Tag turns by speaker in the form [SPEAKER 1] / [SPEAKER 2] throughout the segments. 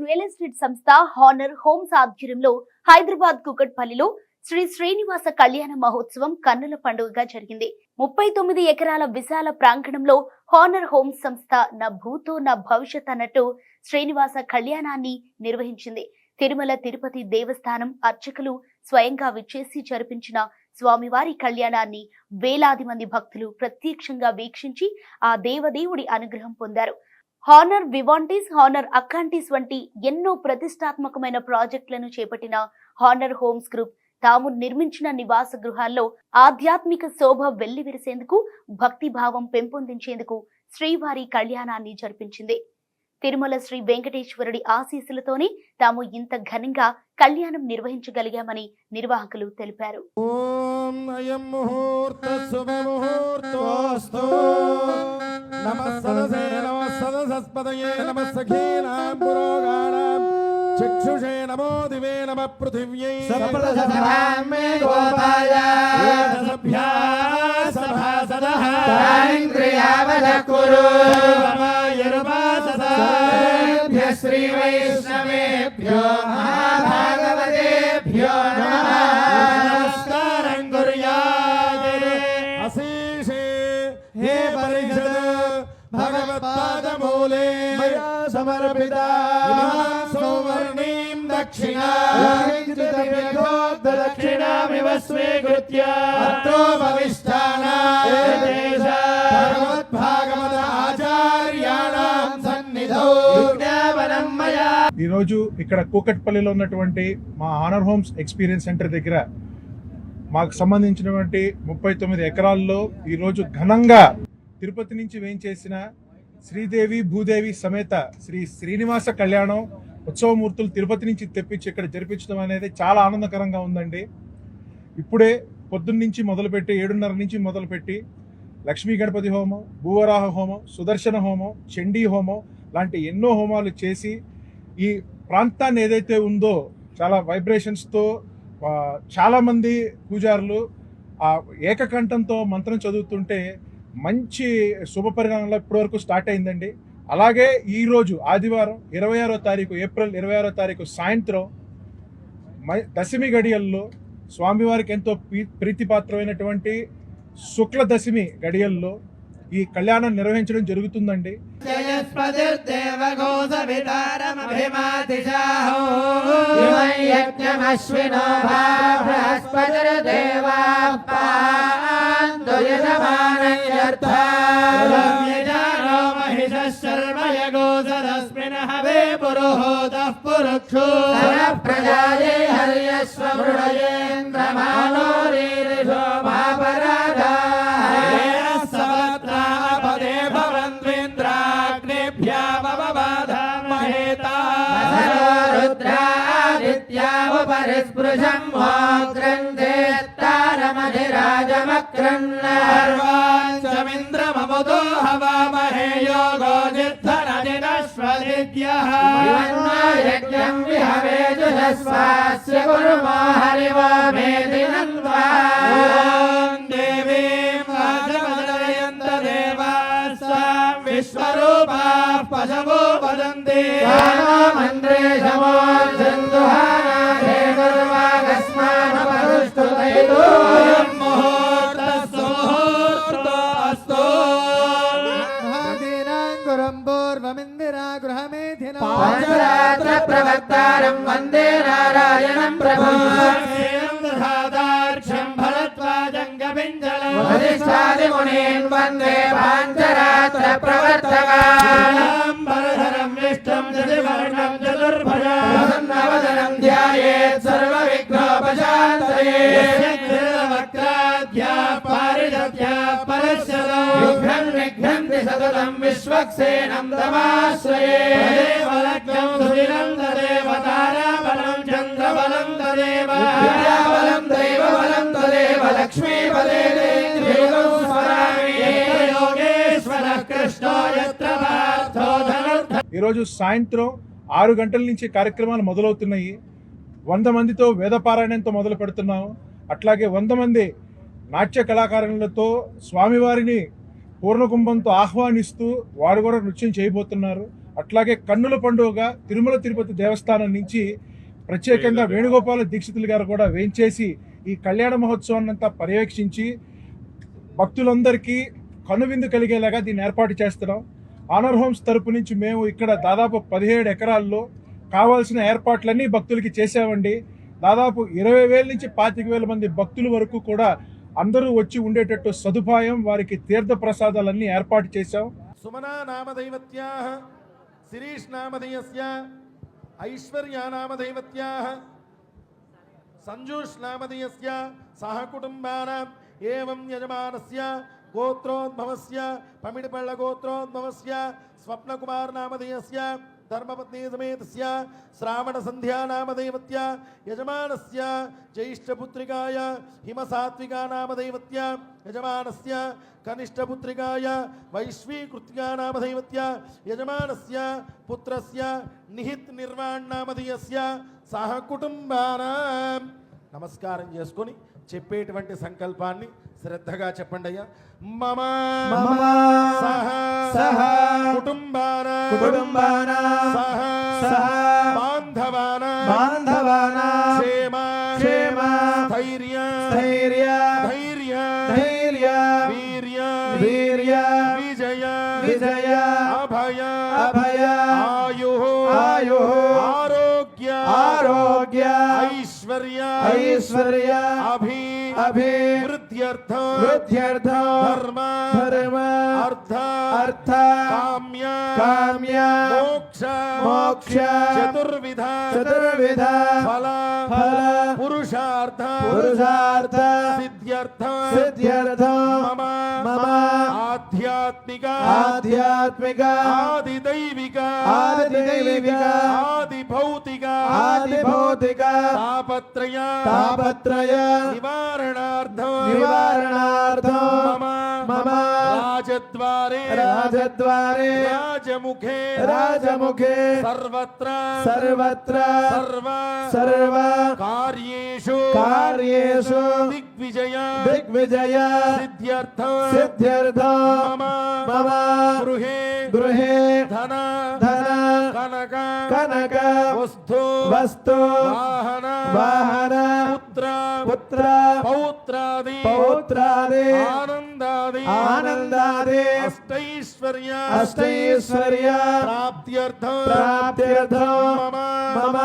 [SPEAKER 1] Real estate సంస్థ honour homes ఆధ్వర్యంలో హైదరాబాద్ కుకట్పల్లిలో శ్రీ శ్రీనివాస కళ్యాణ మహోత్సవం కన్నుల పండుగగా జరిగింది. 39 ఎకరాల విశాల ప్రాంగణంలో హానర్ హోమ్స్ సంస్థ నా భూతో నా భవిష్యత్ అన్నట్టు శ్రీనివాస కళ్యాణాన్ని నిర్వహించింది. తిరుమల తిరుపతి దేవస్థానం అర్చకులు స్వయంగా విచ్చేసి జరిపించిన స్వామివారి కళ్యాణాన్ని వేలాది మంది భక్తులు ప్రత్యక్షంగా వీక్షించి ఆ దేవదేవుడి అనుగ్రహం పొందారు. హానర్ వివాంటీస్, హానర్ అక్కాంటీస్ వంటి ఎన్నో ప్రతిష్టాత్మకమైన ప్రాజెక్టులను చేపట్టిన హానర్ హోమ్స్ గ్రూప్ తాము నిర్మించిన నివాస గృహాల్లో ఆధ్యాత్మిక శోభ వెల్లివిరిసేందుకు, భక్తి భావం పెంపొందించేందుకు శ్రీవారి కళ్యాణాన్ని జరిపించింది. తిరుమల శ్రీ వెంకటేశ్వరుడి ఆశీస్సులతోనే తాము ఇంత ఘనంగా కళ్యాణం నిర్వహించగలిగామని నిర్వాహకులు తెలిపారు.
[SPEAKER 2] चक्षुषे नमो दिवे नमः पृथिव्यै
[SPEAKER 3] सप्तशतधामे गोपाय
[SPEAKER 2] सभासदः
[SPEAKER 3] तारिन्द्रियावधकुरु
[SPEAKER 2] समायुर्वासदाभ्यः
[SPEAKER 3] श्रीवैष्णवेभ्यो महाभागवतेभ्यो नमः
[SPEAKER 2] नमस्कारं कुर्यात् अशेषे हे परिषद भगवत्पादमूले मया समर्पिता सौवर्णीं दक्षिणामिव स्वीकृत्य अत्रोपविष्टानां भगवद्भागवत आचार्याणां सन्निधौ విజ్ఞాపనం మయా.
[SPEAKER 4] ఈరోజు ఇక్కడ కూకట్పల్లిలో ఉన్నటువంటి మా హానర్ హోమ్స్ ఎక్స్పీరియన్స్ సెంటర్ దగ్గర మాకు సంబంధించినటువంటి 39 ఎకరాల్లో ఈరోజు ఘనంగా తిరుపతి నుంచి వేయించేసిన శ్రీదేవి భూదేవి సమేత శ్రీ శ్రీనివాస కళ్యాణం ఉత్సవమూర్తులు తిరుపతి నుంచి తెప్పించి ఇక్కడ జరిపించడం అనేది చాలా ఆనందకరంగా ఉందండి. ఇప్పుడే పొద్దున్న నుంచి మొదలుపెట్టి 7:30 నుంచి మొదలుపెట్టి లక్ష్మీ గణపతి హోమం, భూవరాహ హోమం, సుదర్శన హోమం, చండీ హోమం లాంటి ఎన్నో హోమాలు చేసి ఈ ప్రాంతాన్ని ఏదైతే ఉందో చాలా వైబ్రేషన్స్తో చాలామంది పూజారులు ఏకకంఠంతో మంత్రం చదువుతుంటే మంచి శుభ పరిణామంలో ఇప్పటివరకు స్టార్ట్ అయిందండి. అలాగే ఈరోజు ఆదివారం 26వ తారీఖు ఏప్రిల్ 26వ తారీఖు సాయంత్రం దశమి గడియల్లో స్వామివారికి ఎంతో ప్రీతిపాత్రమైనటువంటి శుక్ల దశమి గడియల్లో ఈ కళ్యాణం నిర్వహించడం జరుగుతుందండి.
[SPEAKER 3] ప్రజాయే హర్యశ్వ మృడయేంద్రమానోరీరిషో భాపరాధా పరిస్పృశం మోగ్రంథే తారమధిరాజమక్రన్నర్వాంచమింద్రమముదో హవామహే యోగో నిర్ధనజినశ్వదిత్యః యజ్ఞం విహవేజుషస్వాస్య కుర్మో హరివో మేదినంద్వా దేవీం రాజమదయంత దేవాస్వాం విశ్వరూపాః పశవో వదంతి మంత్రేశమో ప్రవక్తారం వందే నారాయణం ప్రభుం భరద్వాజంగపింజలం వందే పాంచరాత్ర ప్రవర్తకాం వరధరం విష్ణుం చతుర్వర్ణం చతుర్భుజం ధ్యాయేత్ సర్వ విఘ్నోపశాంతయే వక్రాద్యా పారిజత్యా పరస్యదో విఘ్నం విఘ్నంతి సతతం విశ్వక్సేనం తమాశ్రయే వలక్ష్యం సుదినం తదేవ తారాబలం చంద్రబలం తదేవ విద్యాబలం దైవబలం తదేవ లక్ష్మీపదే దేవం స్మరామి యోగేశ్వర కృష్ణో యత్ర పార్థో ధనుర్ధ.
[SPEAKER 4] ఈరోజు సాయంత్రం 6 గంటల నుంచి కార్యక్రమాలు మొదలవుతున్నాయి. 100 మందితో వేదపారాయణంతో మొదలు పెడుతున్నాము. అట్లాగే 100 మంది నాట్య కళాకారులతో స్వామివారిని పూర్ణకుంభంతో ఆహ్వానిస్తూ వారు కూడా నృత్యం చేయబోతున్నారు. అట్లాగే కన్నుల పండుగ తిరుమల తిరుపతి దేవస్థానం నుంచి ప్రత్యేకంగా వేణుగోపాల దీక్షితులు గారు కూడా వేంచేసి ఈ కళ్యాణ మహోత్సవాన్ని అంతా పర్యవేక్షించి భక్తులందరికీ కనువిందు కలిగేలాగా దీన్ని ఏర్పాటు చేస్తున్నాం. ఆనర్ హోమ్స్ తరపు నుంచి మేము ఇక్కడ దాదాపు 17 ఎకరాల్లో కావాల్సిన ఏర్పాట్లన్నీ భక్తులకి చేసామండి. దాదాపు 20,000 నుంచి 25,000 మంది భక్తుల వరకు కూడా అందరూ వచ్చి ఉండేటట్టు సదుపాయం, వారికి తీర్థ ప్రసాదాలన్నీ ఏర్పాటు చేశాం.
[SPEAKER 2] సుమనా నామదైవత్యాః శిరీష్ నామధేయస్య ఐశ్వర్యా నామదైవత్యాః సంజూష్ నామధేయస్య సహ కుటుంబానాం ఏవం యజమానస్య గోత్రోద్భవస్య పమిడిపళ్ళ గోత్రోద్భవస్య స్వప్నకుమార్ నామధేయస్య ధర్మపత్ని సమేతస్య శ్రావణ సంధ్యా నామదైవత్య యజమానస్య జ్యేష్ఠపుత్రికాయ హిమసాత్వికా నామదైవత్య యజమానస్య కనిష్ఠపుత్రికాయ వైశ్వీకృత్తికా నామదైవత్య యజమానస్య పుత్రస్య నిహిత్ నిర్వాణ్ నామధేయస్య సహ కుటుంబానాం. నమస్కారం చేసుకొని చెప్పేటువంటి సంకల్పాన్ని శ్రద్ధగా చెప్పండి అయ్యా. మమ సహ కుటుంబానా సహ బాంధవానా క్షేమ ధైర్య వీర్య విజయ అభయ ఆయు ఆరోగ్య ఐశ్వర్య అభివృద్ధ్యర్థ ధర్మ అర్థ కామ్య మోక్ష చతుర్విధ ఫల పురుషార్థ సిద్ధ్యర్థ మమ ఆధ్యాత్మిక ఆదిదైవిక ఆదిభౌతిక తాపత్రయ నివారణార్థం మమ రాజద్వారే రాజముఖే సర్వత్ర సర్వ కార్యేషు దిగ్విజయ సిద్ధ్యర్థ మమ గృహే ధన కనక వస్తు వాహన పుత్ర పౌత్రాది ఆనందాది అష్టైశ్వర్య ప్రాప్త్యర్థం మమ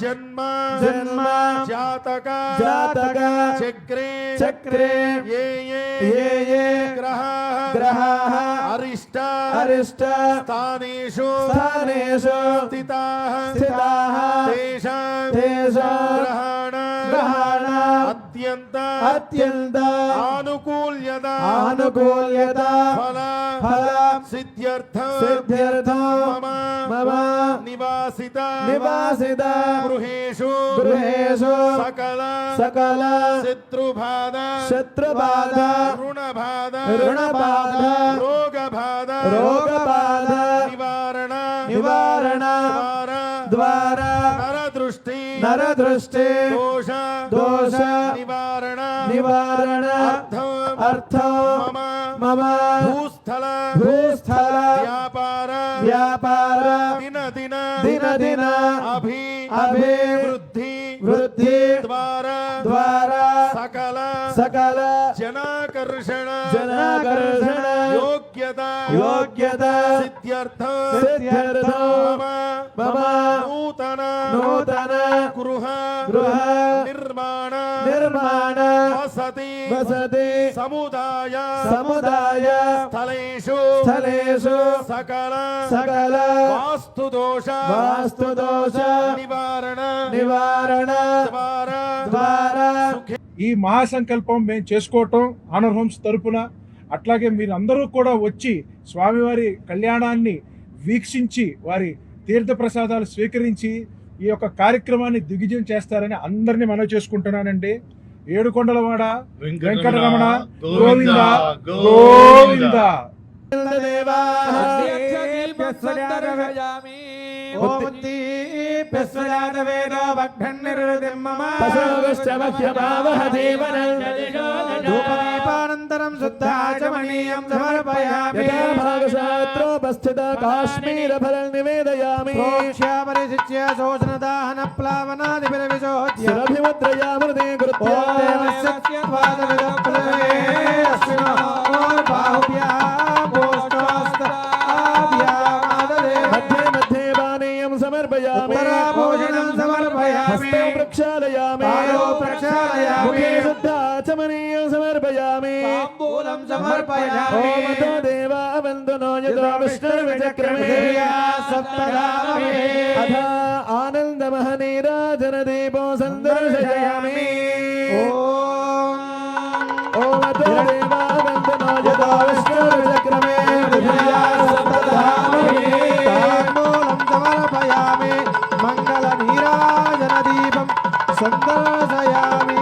[SPEAKER 2] జన్మ జాతక చక్రే ఏ గ్రహాః అరిష్ట స్థానేషు స్థితాః తేషాం గ్రహాణ అత్యంత ఆనుకూల్యత ఫల సిద్ధ్యర్థం మమ నివాసిత గృహేషు సకల శత్రుబాధ రుణబాధ రోగబాధ నివారణ ద్వారా నరదృష్టి దోష నివారణ అర్థం మమ భూస్థల వ్యాపార దిన అభివృద్ధి ద్వారా సకల జనాకర్షణ యోగ్యత సిద్ధ్యర్థం మమ నూతన గృహ నిర్మాణ వసతి సముదాయ స్థలేషు సకల వాస్తుదోష నివారణ ద్వారా
[SPEAKER 4] ఈ మహాసంకల్పం మేము చేసుకోవటం ఆనర్ హోమ్స్ తరపున, అట్లాగే మీరు అందరూ కూడా వచ్చి స్వామివారి కళ్యాణాన్ని వీక్షించి వారి తీర్థ ప్రసాదాలు స్వీకరించి ఈ యొక్క కార్యక్రమాన్ని దిగ్విజయం చేస్తారని అందరినీ మనవి చేసుకుంటున్నానండి. ఏడుకొండలవాడ వెంకటరమణ గోవింద గోవింద.
[SPEAKER 3] ధూపదీపానంద तदनन्तरं शुद्धाचमनीयं समर्पयामि
[SPEAKER 5] भागशास्त्रोपस्थित काश्मीरफलं निवेदयामि
[SPEAKER 3] प्रोक्ष्य परिशिच्य शोषणदाहनप्लावनादिभिर्विशोच्य
[SPEAKER 5] शिरभिमुद्रयामृते कृत्वा मध्ये मध्ये पानीयं समर्पयामि
[SPEAKER 3] उत्तराभूषणं समर्पयामि
[SPEAKER 5] हस्ते प्रक्षालयामि
[SPEAKER 3] पादौ प्रक्षालयामि
[SPEAKER 5] मुखे शुद्धाचमनीयं समर्पयामि
[SPEAKER 3] ताम्बूलं समर्पयामि
[SPEAKER 5] ओम तो देवा वन्दनो यतो विष्णुर्विचक्रमे
[SPEAKER 3] सप्तगामि
[SPEAKER 5] अथ आनन्दमहनीराजनदीपो सन्दर्शयामि ओम तो देवा वन्दनो यतो विष्णुर्विचक्रमे
[SPEAKER 3] ताम्बूलं समर्पयामि मङ्गलनीराजनदीपं सन्दर्शयामि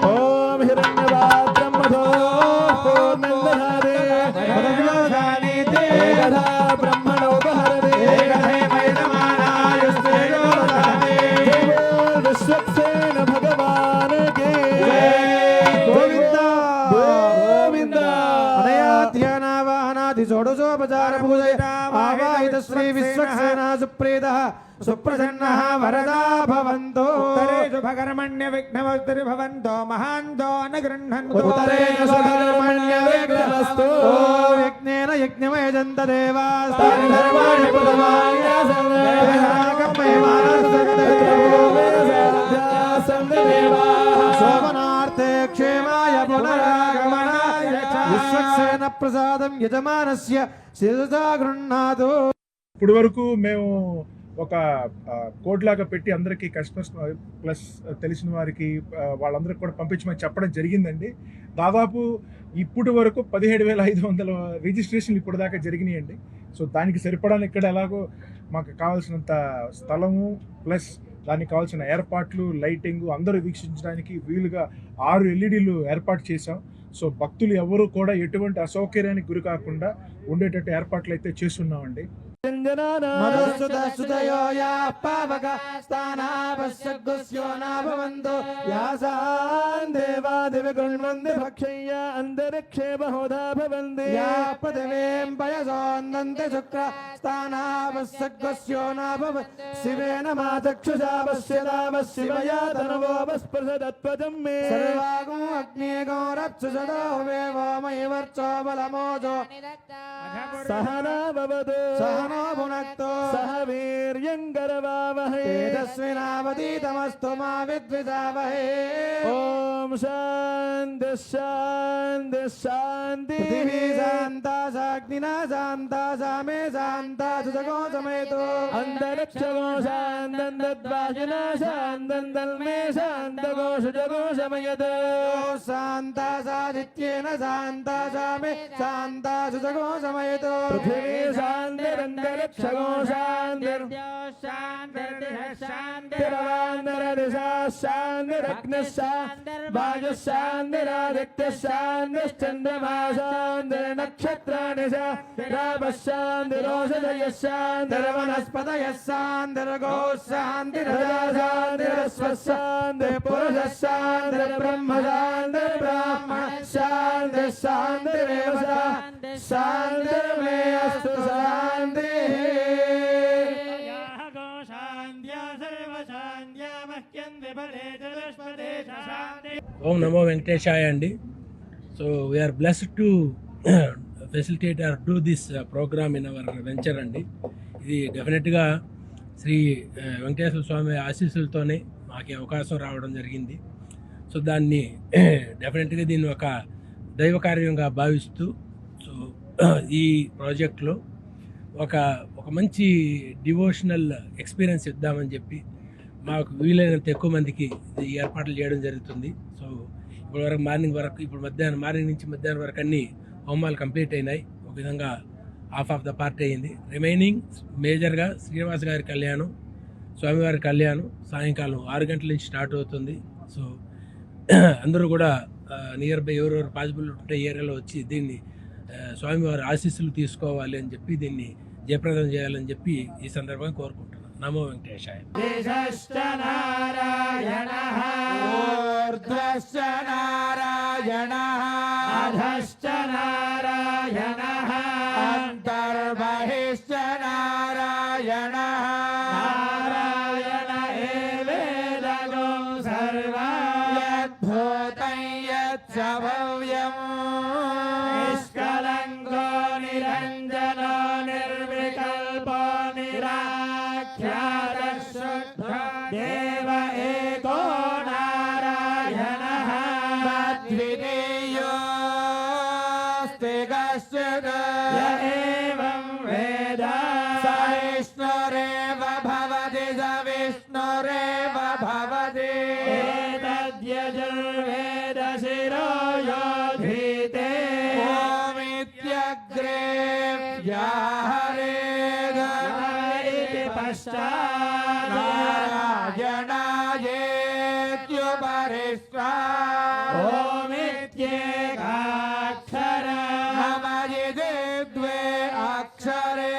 [SPEAKER 5] ओम हिरण्यपात्रं मधो पूर्णन्दधारे एकधा ब्रह्मणोपहरते विश्वक्सेन भगवान के
[SPEAKER 3] गोविन्द
[SPEAKER 5] गोविन्द
[SPEAKER 3] अनयाध्यानावाहनादि षोडशोपचार पूजया आवाहित श्री विश्वक्सेना सुप्रीतः सुप्रसन्नः वरदा भवन्तु उत्तरेषु भगर्मण्य विघ्नवस्तुर् भवन्तो महान्तो न गृह्णन्तु
[SPEAKER 5] उत्तरेण स्वधर्मण्यविघ्नमस्तु
[SPEAKER 3] यज्ञेन यज्ञमयजन्त देवास्तानि
[SPEAKER 5] तानि धर्माणि
[SPEAKER 3] सोमनार्थे क्षेमाय पुनरागमनाय विश्वक्सेन प्रसादं यजमानस्य शिरसा गृह्णातु
[SPEAKER 4] ఇప్పటి వరకు మేము ఒక కోడ్ లాగా పెట్టి అందరికీ కస్టమర్స్ ప్లస్ తెలిసిన వారికి వాళ్ళందరికీ కూడా పంపించమని చెప్పడం జరిగిందండి. దాదాపు ఇప్పటి వరకు 17,500 రిజిస్ట్రేషన్లు ఇప్పుడు దాకా జరిగినాయండి. సో దానికి సరిపడాలి ఇక్కడ ఎలాగో మాకు కావాల్సినంత స్థలము ప్లస్ దానికి కావాల్సిన ఏర్పాట్లు లైటింగ్ అందరూ వీక్షించడానికి వీలుగా 6 LEDలు ఏర్పాటు చేశాం. సో భక్తులు ఎవరు కూడా ఎటువంటి అసౌకర్యానికి గురి కాకుండా ఉండేటట్టు ఏర్పాట్లు అయితే చేస్తున్నామండి.
[SPEAKER 3] मधुसुतसुतयो याः पावका स्थानापश्यग्गुस्यो न भवन्तु
[SPEAKER 5] यासान् देवादिविगृह्णन्ति भक्षय्य अन्तरिक्षे बहुधा भवन्ति
[SPEAKER 3] या पृथिवीं पयसोन्दन्ति शुक्र स्थानापश्यग्गुस्यो न भवन्ति
[SPEAKER 5] शिवेन मा चक्षुषा पश्यतावः शिवया तनुवोपस्पृशदत्वजं मे
[SPEAKER 3] सर्वागो अग्नेगो रप्सुषदो वेवो मयि वर्चो बलमोजो
[SPEAKER 5] सहना भवतु
[SPEAKER 3] सहनो भुनक्तो
[SPEAKER 5] सह वीर्यं करवावहै
[SPEAKER 3] तेजस्विनावतीतमस्तु मा विद्विषावहै
[SPEAKER 5] ॐ शान्ति शान्ति शान्ति
[SPEAKER 3] पृथिवी शान्ता साग्निना शान्ता सामे शान्ता सुजगो समेतो
[SPEAKER 5] अन्तरिक्षगो शान्तन्दद्वासिना शान्तन्दल्मे शान्तगोषुजगो शमयत्
[SPEAKER 3] शान्ता सादित्येन शान्ता सामे शान्ता सुजगो समयतो
[SPEAKER 5] पृथिवी शान्तिरन्तरिक्षगो शान्तिरवान्तरदिशा शान्तिरग्निः वायुः शान्तिरादित्यः शान्तिश्चन्द्रमा शान्तिर्नक्षत्राणि शान्तिरापः शान्तिरोषधयः शान्तिर्वनस्पतयः शान्तिर्गोः शान्तिरजा शान्तिरस्वः शान्तिर्पुरुषः शान्तिर्ब्रह्म शान्तिर्ब्राह्मणः शान्तिः शान्तिरेव शान्तिर्मे अस्तु शान्तिः
[SPEAKER 6] ఓం నమో వెంకటేశాయ అండి. So we're blessed to facilitate or do this program in our venture అండి. ఇది డెఫినెట్గా శ్రీ వెంకటేశ్వర స్వామి ఆశీస్సులతోనే మాకు అవకాశం రావడం జరిగింది. సో దాన్ని డెఫినెట్గా దీన్ని ఒక దైవ కార్యంగా భావిస్తూ సో ఈ ప్రాజెక్ట్లో ఒక మంచి డివోషనల్ ఎక్స్పీరియన్స్ ఇద్దామని చెప్పి మాకు వీలైనంత ఎక్కువ మందికి ఈ ఏర్పాట్లు చేయడం జరుగుతుంది. సో ఇప్పుడు వరకు ఇప్పుడు మార్నింగ్ నుంచి మధ్యాహ్నం వరకు అన్ని హోమాలు కంప్లీట్ అయినాయి. ఒక విధంగా హాఫ్ ఆఫ్ ద పార్ట్ అయ్యింది. రిమైనింగ్ మేజర్గా శ్రీనివాస్ గారి కళ్యాణం, స్వామివారి కళ్యాణం సాయంకాలం 6 గంటల నుంచి స్టార్ట్ అవుతుంది. సో అందరూ కూడా నియర్ బై ఎవరెవరు పాసిబుల్ ఉంటే ఏరియాలో వచ్చి దీన్ని స్వామివారి ఆశీస్సులు తీసుకోవాలి అని చెప్పి దీన్ని జయప్రదం చేయాలని చెప్పి ఈ సందర్భంగా కోరుకుంటున్నాను. నమో వెంకటేశాయ.
[SPEAKER 3] ऊर्ध्वश्च नारायणः
[SPEAKER 5] अधश्च नारायणः
[SPEAKER 3] अन्तर्बहिश्च नारायणः
[SPEAKER 5] नारायण एवेदगो सर्वा
[SPEAKER 3] यद्भूतं यच्च भव्यम्
[SPEAKER 5] निष्कलङ्को निरञ्जनो निर्विकल्पो निराख्यातः शुद्धो देव एको नारायणः
[SPEAKER 3] द्वितीयोऽस्ति कश्चित्
[SPEAKER 5] य एवं वेद
[SPEAKER 3] स विष्णुरेव भवति स विष्णुरेव भवति
[SPEAKER 5] एतद्यजुर्वेद शिरो योधीते
[SPEAKER 3] ओमित्यग्रे व्याहरेद
[SPEAKER 5] इति पश्चात्
[SPEAKER 3] नारायणायेत्युपरिष्टा
[SPEAKER 5] ओमित्येकाक्षरम्
[SPEAKER 3] नमयिते द्वे अक्षरे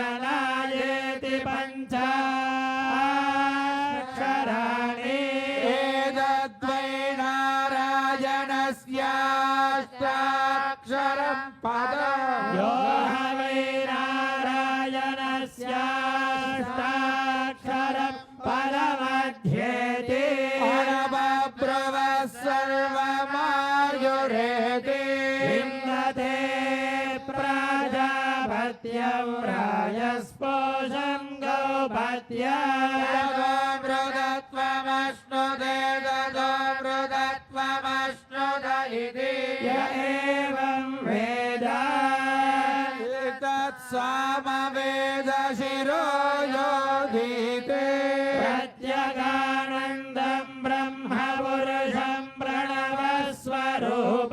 [SPEAKER 5] नारायणायेति पञ्चाक्षराणि
[SPEAKER 3] एतद्वै नारायणस्याष्टाक्षरं पदम्
[SPEAKER 5] यो ह वै नारायणस्याष्टाक्षरं पदमध्येति
[SPEAKER 3] अनबब्रुवः सर्वमायुरेति
[SPEAKER 5] विन्दते प्राजापत्यं राजस्पोषं गौपत्यम्
[SPEAKER 3] मृदत्वमश्नुते ततो मृदत्वमश्नुत इति
[SPEAKER 5] य एवं वेद
[SPEAKER 3] तत्सामवेदशिरो योधीते
[SPEAKER 5] प्रत्यगानन्दं ब्रह्मपुरुषं प्रणवस्वरूपम्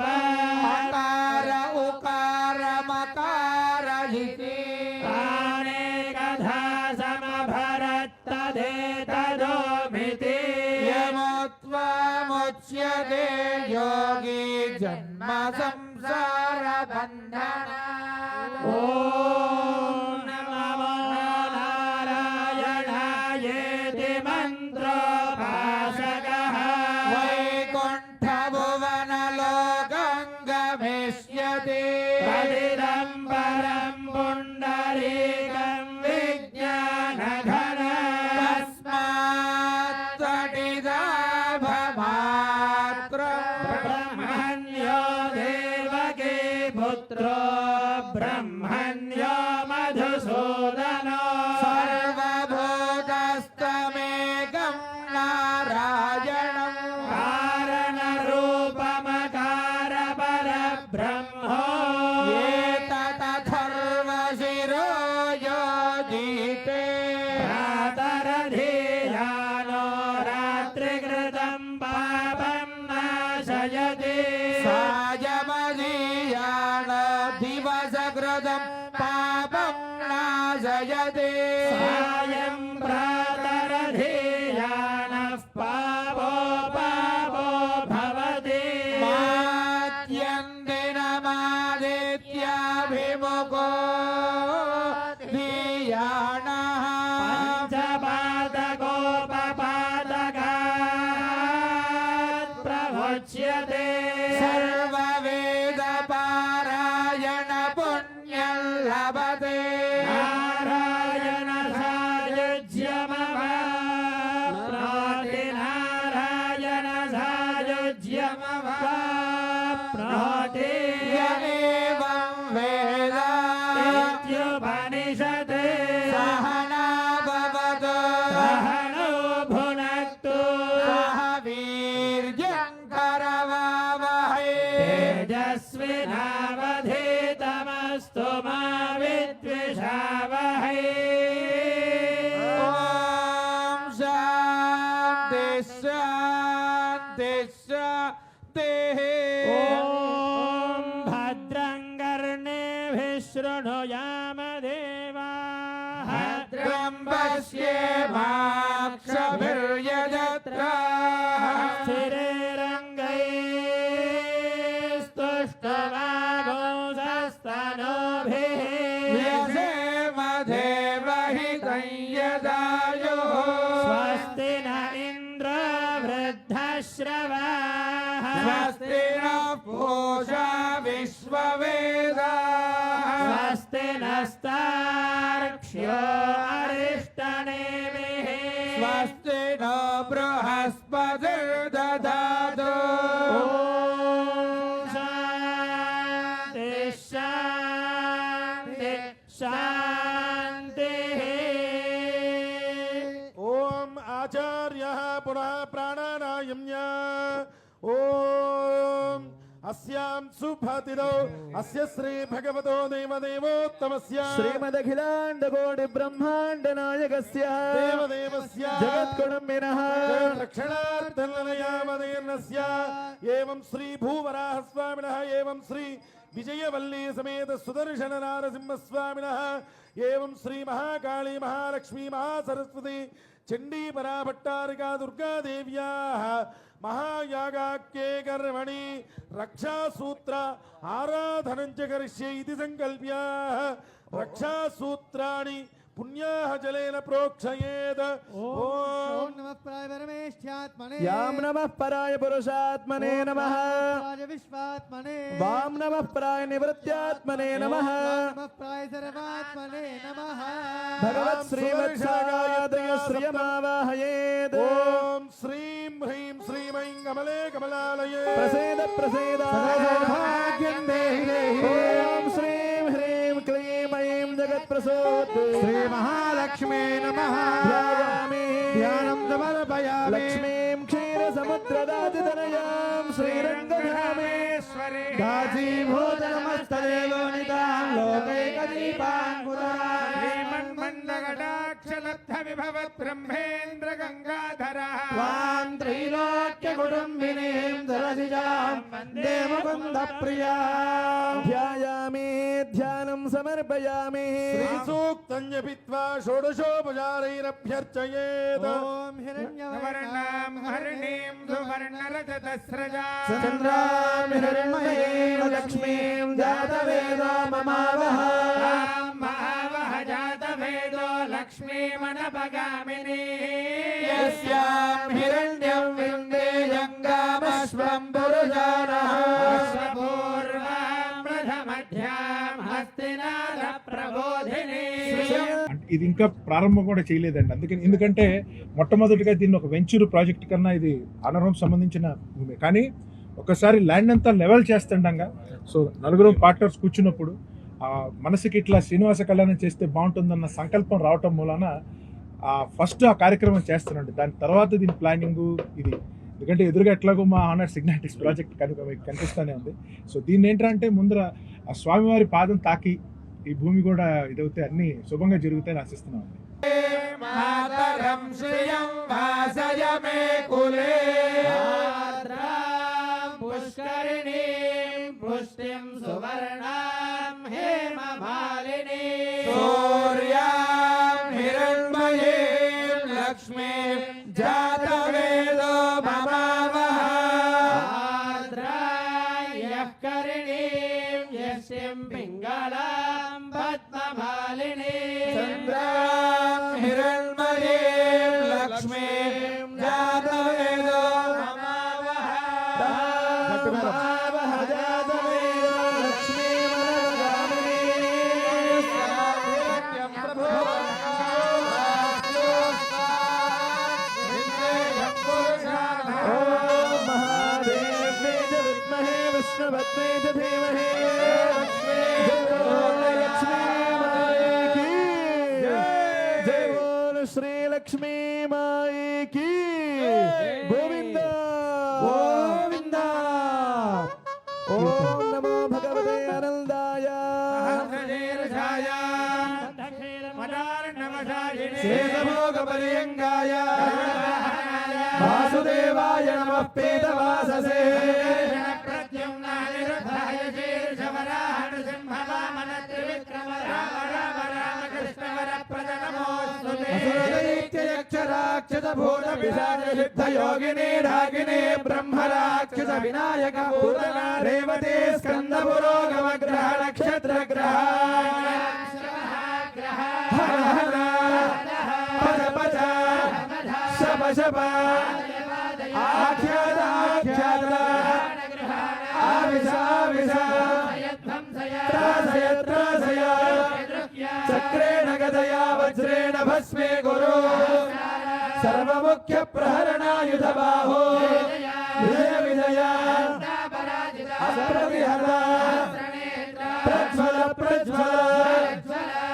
[SPEAKER 3] अकार उकार मकार इति
[SPEAKER 5] अनेकधा समभरत्तदेतदोमिति
[SPEAKER 3] यमोत्वमुच्यते योगी जन्म संसार बन्धना
[SPEAKER 5] ॐ नमो नारायणायेति मन्त्रोपासकः
[SPEAKER 3] वैकुण्ठभुवनलोकं गमिष्यति
[SPEAKER 5] पतितं परं पुण्डरीकं विज्ञानघनम्
[SPEAKER 3] तस्मात् तटिदाभमात्रम्
[SPEAKER 5] ब्रह्मण्यो देवकी पुत्रो ब्रह्मण्यो मधुसूदनो
[SPEAKER 3] सर्वभूतस्तमेकं नारायणम्
[SPEAKER 5] कारणरूपमकार परब्रह्मो
[SPEAKER 3] एतदथर्वशिरो योधीते
[SPEAKER 5] प्रातरधीयानो रात्रिकृतं पापं नाशयति
[SPEAKER 3] सायमदीयान दिवसकृतं पापं नाशयति
[SPEAKER 5] सायं प्रातरधीयानः पापो भवति
[SPEAKER 3] माद्यन्दिनमादित्याभिमुखो धीयानः
[SPEAKER 5] पञ्चपादकोपपादकात् प्रमुच्यते
[SPEAKER 3] सर्ववेदपारायण पुण्यं लभते
[SPEAKER 5] नारायण सायुज्यमवाप्नोति नारायण सायुज्यमवाप्नोति
[SPEAKER 3] य एवं वेद
[SPEAKER 5] इत्युपनिषत्
[SPEAKER 3] सहना भवतु
[SPEAKER 5] सहनो भुनक्तु
[SPEAKER 3] सह वीर्यं करवावहै
[SPEAKER 5] तेजस्विनावधीतमस्तु मा विद्विषावहै
[SPEAKER 3] ॐ शान्ति शान्ति शान्तिः
[SPEAKER 5] ॐ भद्रं कर्णेभिः शृणुयाम देवाः
[SPEAKER 3] भद्रं पश्येमाक्षभिर्यजत्राः
[SPEAKER 5] स्थिरैरङ्गैस्तुष्टवागोंसस्तनोभिः
[SPEAKER 3] यजेमदेवहितं यदायुः
[SPEAKER 5] स्वस्ति न इन्द्रो वृद्ध स्वस्तार्क्ष्यो अरिष्टनेमिः
[SPEAKER 3] स्वस्ति नो बृहस्पतिर्दधातु
[SPEAKER 5] ॐ शान्ति शान्ति शान्तिः
[SPEAKER 2] ఓం ఆచార్యః పునః ప్రాణానాయమ్య ఓం అస్యాం సుభాతిరో అస్య శ్రీ భగవతో దేవదేవోత్తమస్య
[SPEAKER 3] श्रीमदखिलाण्डकोटि ब्रह्माण्ड नायकस्य
[SPEAKER 2] దేవదేవస్య
[SPEAKER 3] जगत्कुटुम्बिनः
[SPEAKER 2] రక్షణార్థనయామదేర్నస్య ఏవం శ్రీ భూవరాహస్వామినః ఏవం శ్రీ విజయవల్లీ సమేత సుదర్శన నారసింహస్వామినః ఏవం శ్రీ మహాకాళీ మహాలక్ష్మీ మహాసరస్వతి చండీ పరాభట్టారికా దుర్గాదేవ్యాः महायागाख्ये कर्मणि रक्षासूत्र आराधनं च करिष्ये इति संकल्प्य रक्षासूत्राणि पुण्याः जलेन प्रोक्षयेत् ओम
[SPEAKER 7] नमः पराय परमेष्ठ्यात्मने
[SPEAKER 3] यां नमः पराय पुरुषात्मने नमः
[SPEAKER 7] पराय विश्वात्मने
[SPEAKER 3] वां नमः पराय निवृत्त्यात्मने नमः
[SPEAKER 7] नमः पराय सर्वात्मने नमः
[SPEAKER 3] भगवत् श्रीवत्सागादय श्रियमावाहयेत्
[SPEAKER 2] ओम श्रीं ह्रीं श्रीमैं कमले कमलालये
[SPEAKER 3] प्रसेद प्रसेद
[SPEAKER 7] सौभाग्यं देहि देहि
[SPEAKER 3] ॐ श्रीं ह्रीं क्लीं ऐं जगत्प्रसूते
[SPEAKER 7] श्री महालक्ष्मी नमः
[SPEAKER 3] ध्यायामि
[SPEAKER 7] ध्यानं समर्पयामि
[SPEAKER 3] लक्ष्मीं क्षीरसमुद्रदातितनयां श्रीरङ्गधामेश्वरी
[SPEAKER 7] दासीभूत नमस्तदेवनितां लोकैकदीपाङ्कुराः त्वां त्रैलोक्यकुटुम्बिनीं धरसिजां वन्दे मुकुन्दप्रियां
[SPEAKER 3] ध्यायामि ध्यानं समर्पयामि
[SPEAKER 2] श्रीसूक्तं जपित्वा षोडशोपचारैरभ्यर्चयेत्
[SPEAKER 7] ॐ हिरण्यवर्णां
[SPEAKER 5] हरिणीं सुवर्णरजतस्रजां
[SPEAKER 3] चन्द्रां हिरण्मयीं लक्ष्मीं जातवेदो ममावह
[SPEAKER 5] महावह जातवेदो लक्ष्मीमनपगामिनी
[SPEAKER 3] यस्यां हिरण्यं विन्देयङ्गामश्वं पुरुषाणः
[SPEAKER 5] अश्वपूर्वां प्रथमध्यां हस्तिनाथप्रबोधिनी
[SPEAKER 4] ఇది ఇంకా ప్రారంభం కూడా చేయలేదండి. ఎందుకంటే మొట్టమొదటిగా దీన్ని ఒక వెంచర్ ప్రాజెక్ట్ కన్నా ఇది ఆనర్ హోమ్ సంబంధించిన భూమి. కానీ ఒకసారి ల్యాండ్ అంతా లెవెల్ చేస్తుండగా సో నలుగురు పార్ట్నర్స్ కూర్చున్నప్పుడు మనసుకి ఇట్లా శ్రీనివాస కళ్యాణం చేస్తే బాగుంటుందన్న సంకల్పం రావటం మూలాన ఫస్ట్ ఆ కార్యక్రమం చేస్తున్నాండి. దాని తర్వాత దీని ప్లానింగ్ ఇది ఎందుకంటే ఎదురుగా ఎట్లాగో మా ఆనర్ సిగ్నాటిక్స్ ప్రాజెక్ట్ కనుక మీకు కనిపిస్తూనే ఉంది. సో దీన్ని ఏంటంటే ముందర ఆ స్వామివారి పాదం తాకి ఈ భూమి కూడా ఇదవుతే అన్ని శుభంగా జరుగుతాయని ఆశిస్తున్నాం.
[SPEAKER 3] मातरं श्रियं वासय मे कुले
[SPEAKER 5] पुष्करिणीं पुष्टिं सुवर्णां हेममालिनी
[SPEAKER 3] सूर्यां हिरण्मयीं लक्ष्मीं जातवेदो ममावह
[SPEAKER 5] आर्द्रायः करिणीं यस्यं पिङ्गलां पद्ममालिनी
[SPEAKER 3] चन्द्रां हिरण्मयीं लक्ष्मीं जातवेदो ममावह ममावह जातवेदो लक्ष्मीमनवगामिनी स्वामिरण्यं प्रभो ॐ महादेव्यै च विद्महे विष्णुपत्न्यै च धीमहि लक्ष्मी माई की जय बोल श्री लक्ष्मी माई की गोविंदा गोविंदा ओम नमो भगवते आनंदाय शेषभोगपर्यङ्गाय वासुदेवाय नमः पेदवाससे
[SPEAKER 5] प्रद्युम्नानिरुद्धाय शीर्षवराह नृसिंहवामन त्रिविक्रम राम राम राम कृष्णवरप्रद नमोऽस्तुते
[SPEAKER 3] भूतपिशाचसिद्धयोगिनी रागिनी ब्रह्मराक्षस विनायक पूतना रेवती स्कन्दपुरोगमग्रह नक्षत्रग्रह हर हर पद पद शप शप आख्यात आख्यात आविष आविष त्रासय त्रासय చక్రేణ గదయా వజ్రేణ భస్మే గురు సర్వముఖ్య ప్రహరణాయుధ బాహో విజయ విజయ అప్రతిహత ప్రజ్వల ప్రజ్వల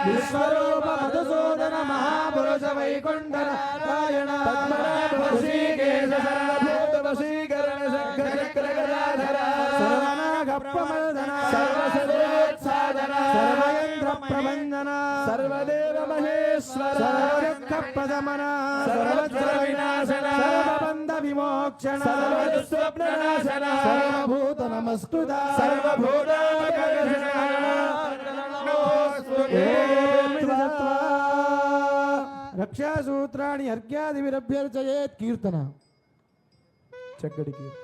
[SPEAKER 3] విశ్వరూప మధుసూదన మహాపురుష వైకుంఠ నారాయణ పద్మనాభశీకేశ సర్వభూత వశీకరణ శంకరచక్రగదాధర సర్వనాగప్పమర్దన సర్వసదోత్సాదన సర్వయంత్ర ప్రభంజన సర్వదేవ మహేశ్వర సర్వదుఃఖ ప్రదమన సర్వత్ర వినాశన సర్వబంధ విమోక్షణ సర్వదుస్వప్ననాశన సర్వభూత నమస్కృత సర్వభూతాకర్షణ రక్షాసూత్రాన్ని అర్ఘ్యాదిభిరభ్యర్చయేత్ కీర్తన చక్కటి కీర్తన.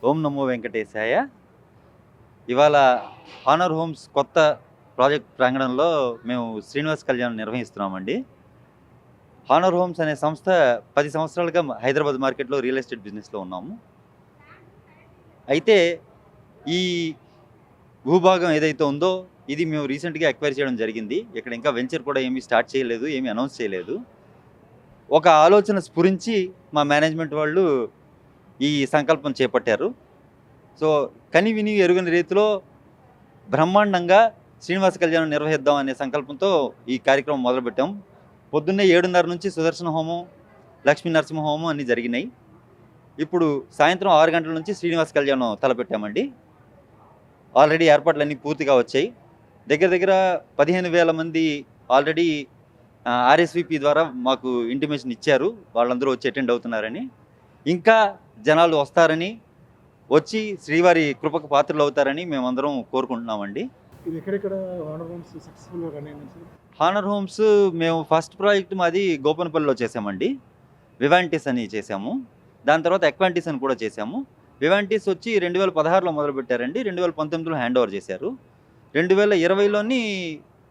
[SPEAKER 8] ఓం నమో వెంకటేశాయ. ఇవాళ హానర్ హోమ్స్ కొత్త ప్రాజెక్ట్ ప్రాంగణంలో మేము శ్రీనివాస్ కళ్యాణం నిర్వహిస్తున్నామండి. హానర్ హోమ్స్ అనే సంస్థ 10 సంవత్సరాలుగా హైదరాబాద్ మార్కెట్లో రియల్ ఎస్టేట్ బిజినెస్లో ఉన్నాము. అయితే ఈ భూభాగం ఏదైతే ఉందో ఇది మేము రీసెంట్గా ఎక్వైర్ చేయడం జరిగింది. ఇక్కడ ఇంకా వెంచర్ కూడా ఏమీ స్టార్ట్ చేయలేదు, ఏమీ అనౌన్స్ చేయలేదు. ఒక ఆలోచన స్ఫురించి మా మేనేజ్మెంట్ వాళ్ళు ఈ సంకల్పం చేపట్టారు. సో కని విని ఎరుగని రీతిలో బ్రహ్మాండంగా శ్రీనివాస కళ్యాణం నిర్వహిద్దాం అనే సంకల్పంతో ఈ కార్యక్రమం మొదలుపెట్టాం. పొద్దున్నే 7:30 నుంచి సుదర్శన హోమం, లక్ష్మీ నరసింహ హోమం అన్నీ జరిగినాయి. ఇప్పుడు సాయంత్రం 6 గంటల నుంచి శ్రీనివాస కళ్యాణం తలపెట్టామండి. ఆల్రెడీ ఏర్పాట్లన్నీ పూర్తిగా వచ్చాయి. దగ్గర దగ్గర 15,000 మంది ఆల్రెడీ ఆర్ఎస్విపి ద్వారా మాకు ఇంటిమేషన్ ఇచ్చారు, వాళ్ళందరూ వచ్చి అటెండ్ అవుతున్నారని. ఇంకా జనాలు వస్తారని, వచ్చి శ్రీవారి కృపకు పాత్రలు అవుతారని మేమందరం కోరుకుంటున్నామండి.
[SPEAKER 4] ఇది ఎక్కడెక్కడ హానర్ హోమ్స్ సక్సెస్ఫుల్గా రన్ అయింది?
[SPEAKER 8] హానర్ హోమ్స్ మేము ఫస్ట్ ప్రాజెక్ట్ మాది గోపనపల్లిలో చేసామండి. వివాంటిస్ అని చేసాము. దాని తర్వాత ఎక్వాంటిస్ అని కూడా చేసాము. వివాంటిస్ వచ్చి 2016లో మొదలుపెట్టారండి. 2019లో హ్యాండ్ ఓవర్ చేశారు. 2020లోని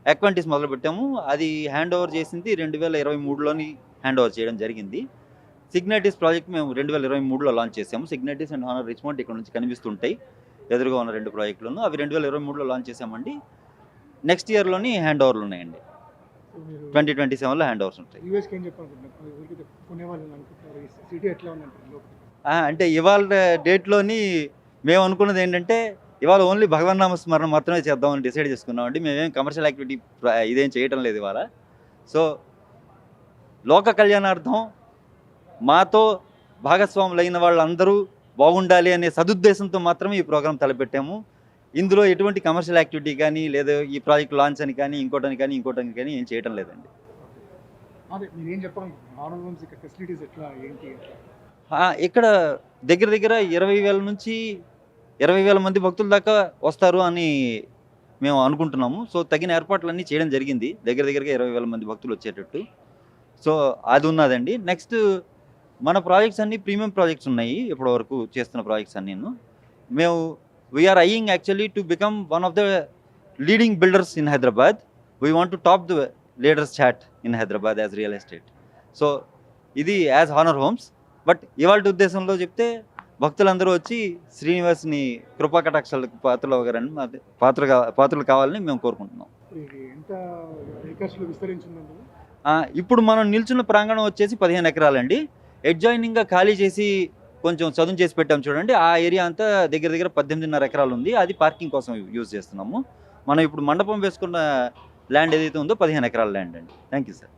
[SPEAKER 8] ఎక్వాంటిస్ మొదలుపెట్టాము. అది హ్యాండ్ ఓవర్ చేసింది 2023లోని హ్యాండ్ ఓవర్ చేయడం జరిగింది. సిగ్నటిస్ ప్రాజెక్ట్ మేము 2023లో లాంచ్ చేసాము. సిగ్నటిస్ అండ్ హానర్ రిచ్మండ్ ఇక్కడ నుంచి కనిపిస్తుంటాయి, ఎదురుగా ఉన్న 2 ప్రాజెక్టులను. అవి 2023లో లాంచ్ చేసామండి. నెక్స్ట్ ఇయర్లోని హ్యాండ్ ఓవర్లు ఉన్నాయండి. 2027లో హ్యాండ్ ఓవర్స్ ఉంటాయి. అంటే ఇవాళ డేట్లోని మేము అనుకున్నది ఏంటంటే ఇవాళ ఓన్లీ భగవన్నామ స్మరణ మాత్రమే చేద్దామని డిసైడ్ చేసుకున్నామండి. మేమేం కమర్షియల్ యాక్టివిటీ ఇదేం చేయటం లేదు ఇవాళ. సో లోక కళ్యాణార్థం మాతో భాగస్వాములైన వాళ్ళందరూ బాగుండాలి అనే సదుద్దేశంతో మాత్రమే ఈ ప్రోగ్రాం తలపెట్టాము. ఇందులో ఎటువంటి కమర్షియల్ యాక్టివిటీ కానీ లేదా ఈ ప్రాజెక్ట్ లాంచ్ అని కానీ ఇంకోటని కానీ ఏం చేయటం లేదండి. ఇక్కడ దగ్గర దగ్గర 20,000 నుంచి 20,000 మంది భక్తుల దాకా వస్తారు అని మేము అనుకుంటున్నాము. సో తగిన ఏర్పాట్లన్నీ చేయడం జరిగింది. దగ్గర దగ్గరగా 20,000 మంది భక్తులు వచ్చేటట్టు. సో అది ఉన్నదండి. నెక్స్ట్ మన ప్రాజెక్ట్స్ అన్నీ ప్రీమియం ప్రాజెక్ట్స్ ఉన్నాయి. ఇప్పటి వరకు చేస్తున్న ప్రాజెక్ట్స్ అన్నీ మేము we're eyeing actually to become one of the leading builders in Hyderabad. We want to top the leaders chart in Hyderabad as real estate. So ఇది యాజ్ హానర్ హోమ్స్. బట్ ఇవాళ ఉద్దేశంలో చెప్తే భక్తులందరూ వచ్చి శ్రీనివాస్ని కృపా కటాక్షాలకు పాత్రలు కావాలని మేము కోరుకుంటున్నాం. ఇప్పుడు మనం నిల్చున్న ప్రాంగణం వచ్చేసి 15 ఎకరాలండి. అడ్జాయినింగ్గా ఖాళీ చేసి కొంచెం చదును చేసి పెట్టాం చూడండి. ఆ ఏరియా అంతా దగ్గర దగ్గర 18.5 ఎకరాలు ఉంది. అది పార్కింగ్ కోసం యూజ్ చేస్తున్నాము. మనం ఇప్పుడు మండపం వేసుకున్న ల్యాండ్ ఏదైతే ఉందో 15 ఎకరాల ల్యాండ్ అండి. Thank you sir.